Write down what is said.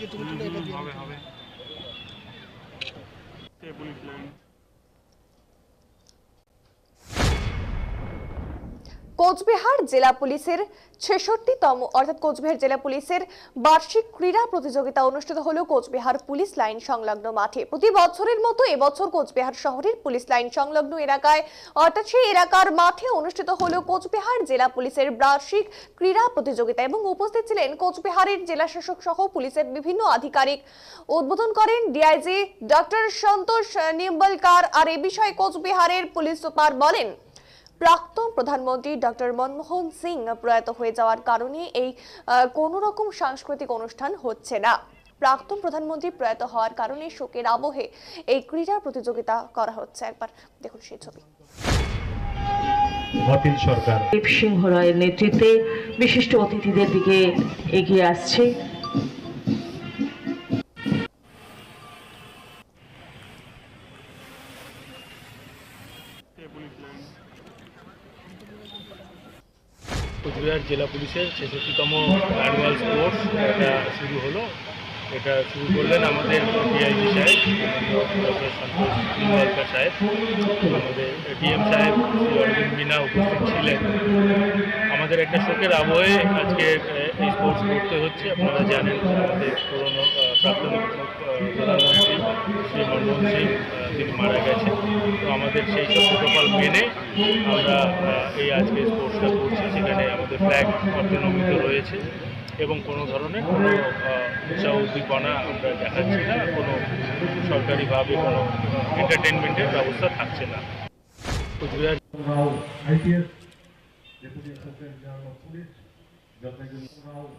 আজকে তুমি তুলে এটা দিয়ে হবে হবে পুলিশ লাইন। কোচবিহার জেলা পুলিশের ৬৬তম অর্থাৎ কোচবিহার জেলা পুলিশের বার্ষিক ক্রীড়া প্রতিযোগিতা অনুষ্ঠিত হলো কোচবিহার পুলিশ লাইন সংলগ্ন মাঠে। প্রতি বছরের মতো এবছর কোচবিহার শহরের পুলিশ লাইন সংলগ্ন এলাকায় অর্থাৎ সেই এলাকার মাঠে অনুষ্ঠিত হলো কোচবিহার জেলা পুলিশের বার্ষিক ক্রীড়া প্রতিযোগিতা এবং উপস্থিত ছিলেন কোচবিহারের জেলা শাসক সহ পুলিশের বিভিন্ন আধিকারিক। উদ্বোধন করেন ডিআইজি ডক্টর সন্তোষ নিম্বলকার। আর এ বিষয়ে কোচবিহারের পুলিশ সুপার বলেন, প্রাক্তন প্রধানমন্ত্রী ডক্টর মনমোহন সিং প্রয়াত হয়ে যাওয়ার কারণে এই কোনো রকম সাংস্কৃতিক অনুষ্ঠান হচ্ছে না। প্রাক্তন প্রধানমন্ত্রী প্রয়াত হওয়ার কারণে শোকের আবহে এই ক্রীড়া প্রতিযোগিতা করা হচ্ছে। একবার দেখুন সেই ছবি। বাতিল সরকার দীপ সিংহ রায়ের নেতৃত্বে বিশিষ্ট অতিথিদের দিকে এগিয়ে আসছে। কোচবিহার জেলা পুলিশের ৬৬তম অ্যানুয়াল স্পোর্টস এটা শুরু হলো। এটা শুরু করলেন আমাদের ডিআইজি সাহেব ডক্টর সন্তোষ নিম্বলকার সাহেব। আমাদের ডিএম সাহেব শ্রী অরবিন্দ মিনা উপস্থিত ছিলেন। আমাদের একটা শোকের আবহে আজকে এই স্পোর্টস করতে হচ্ছে। আপনারা জানেন আমাদের পুরনো প্রাক্তন প্রধানমন্ত্রী শ্রী মনমোহন সিং তিনি মারা গেছেন। তো আমাদের সেই সব প্রোটোকল মেনে আমরা এই আজকে স্পোর্টসটা করছি, যেখানে আমাদের ফ্ল্যাগ অর্থনমিত রয়েছে এবং কোনো ধরনের কোনো উৎসাহ উদ্দীপনা আমরা দেখাচ্ছি না, কোনো সরকারিভাবে কোনো এন্টারটেনমেন্টের ব্যবস্থা থাকছে না। কোচবিহার